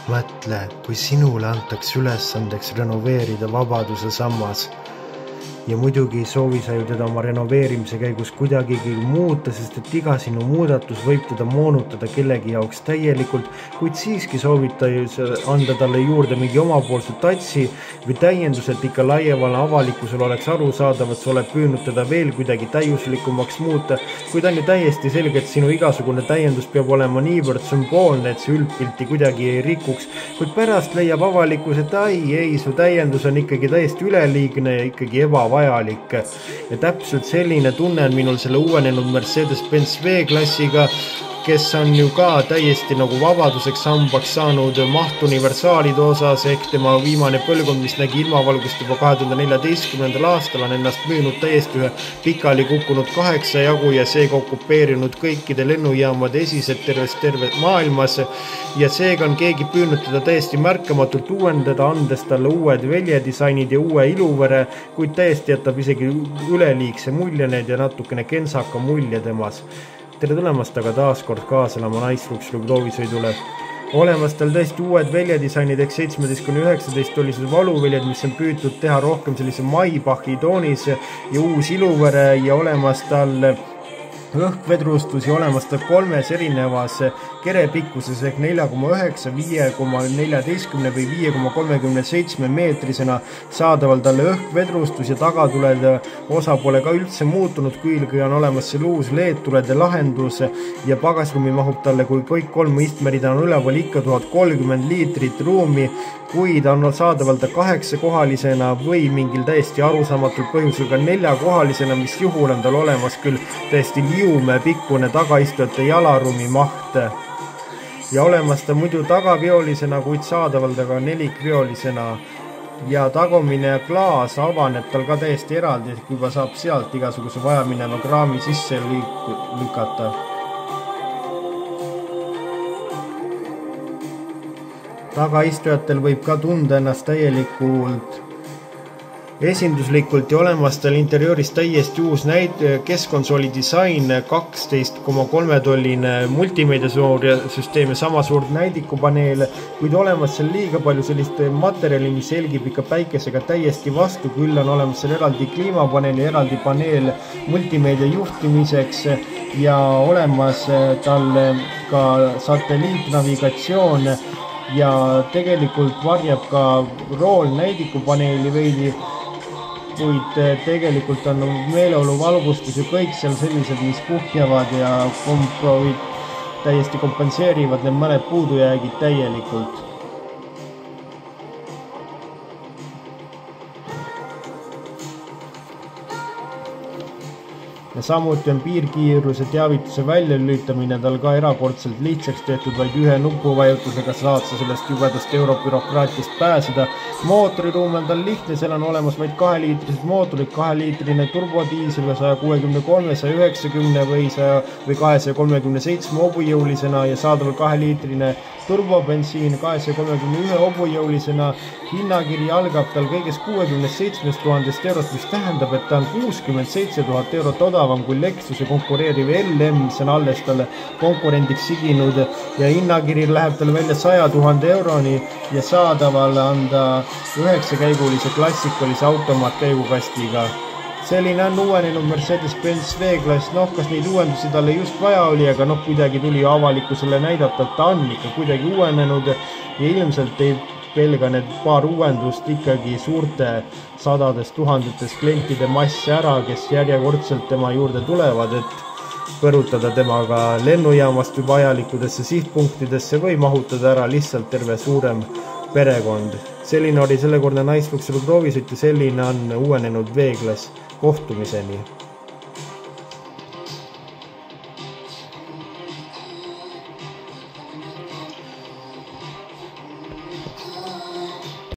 Mõtle, kui sinule antaks ülesandeks renoveerida Vabaduse sammas. Ja muidugi ei soovi sa ju teda oma renoveerimise käigus kuidagigi muuta, sest et iga sinu muudatus võib teda moonutada kellegi jaoks täielikult, kuid siiski soovita ju anda talle juurde mingi omapoolse tatsi või täiendus, et ikka laievale avalikkusel oleks aru saadav, et sa oled püüdnud teda veel kuidagi täiuslikumaks muuta, kuid on ju täiesti selge, et sinu igasugune täiendus peab olema niivõrd sümboolne, et see üldpilti kuidagi ei rikuks, kuid pärast leiab avalikkus, et ei, su täiendus on ikkagi täiesti üleliigne ja ikkagi vajalik. Ja täpselt selline tunne on minul selle uuenenud Mercedes-Benz V-klassiga, kes on ju ka täiesti nagu vabaduseks sambaks saanud mahtuniversaalide osas, ehk tema viimane põlvkond, mis nägi ilmavalgust juba 2014. aastal, on ennast müünud täiesti ühe pikali kukkunud 8 jagu ja seega okupeerinud kõikide lennujaamade esised terve maailmas. Ja seega on keegi püüdnud teda täiesti märkamatult uuendada, andes talle uued väljadisainid ja uue iluvere, kuid täiesti jätab isegi üleliigse mulje need ja natukene kensaka mulje temas. Tere tulemast aga taas kord kaaselama Naisflux Lugdovisõidule. Olemas tal tõesti uued väljadisainid, eks 17-19 oli see valuväljad, mis on püütud teha rohkem sellise Maybachi toonis ja uus iluvere ja olemas tal õhkvedrustus ja olemas ta 3 erinevas kerepikkuses ehk 4,9, 5,14 või 5,37 meetrisena saadaval talle õhkvedrustus ja tagatulede osa pole ka üldse muutunud, kuigi on olemas selle uus LED-tulede lahendus ja pagasrumi mahub talle, kui kõik 3 istmerida on üleval ikka 1030 liitrit ruumi, kuid on saadaval ta 8-kohalisena või mingil täiesti arusaamatul põhjusel ka 4-kohalisena, mis juhul on tal olemas küll täiesti liume pikkune tagaistujate jalaruumi maht. Ja olemas ta muidu tagaviolisena, kuid saadaval ta ka 4-violisena ja tagumine klaas avaneb tal ka täiesti eraldi, ehk juba saab sealt igasuguse vajamineva kraami sisse lükata. Tagaistujatel võib ka tunda ennast täielikult esinduslikult ja olemas tal interiooris täiesti uus keskkonsooli disain, 12,3 tolline multimeediasüsteem ja sama suurt näidikupaneel, kuid olemas seal liiga palju sellist materjali, mis selgib ikka päikesega täiesti vastu, küll on olemas seal eraldi kliimapaneel ja eraldi paneel multimeedia juhtimiseks ja olemas tal ka satelliitnavigatsioon ja tegelikult varjab ka rool näidikupaneeli veidi, kuid tegelikult on meeleolu valgustus ja kõik seal sellised, mis puhjavad ja täiesti kompenseerivad need mõned puudujäägid täielikult. Ja samuti on piirkiiruse teavituse väljalülitamine tal ka erakordselt lihtsaks tehtud, vaid ühe nupuvajutusega saad sa sellest jubedast europürokraatist pääseda. Mootoriruum on tal lihtne, seal on olemas vaid 2-liitrised mootorid, 2-liitrine turbodiisel 163, 190 või 237 hobujõulisena ja saadaval 2-liitrine turbobensiin 231 hobujõulisena. Hinnakiri algab tal kõigest 67 000 eurost, mis tähendab, et ta on 67 000 eurot odavam kui Lexuse konkureeriv LM, mis on alles talle konkurendiks siginud ja hinnakiri läheb tal välja 100 000 euroni ja saadaval on ta 9-käigulise klassikalise automaatkäigukastiga. Selline on uuenenud Mercedes-Benz V-klass, kas neid uuendusi talle just vaja oli, aga kuidagi tuli avalikkusele näidata, et ta on ikka kuidagi uuenenud ja ilmselt ei pelga need paar uuendust ikkagi suurte sadades tuhandetes klientide massi ära, kes järjekordselt tema juurde tulevad, et põrutada temaga lennujaamast või vajalikudesse sihtpunktidesse või mahutada ära lihtsalt terve suurem perekond. Selline oli sellekordne Naisflux Lugdovisõit ja selline on uuenenud V-klass. Kohtumiseni!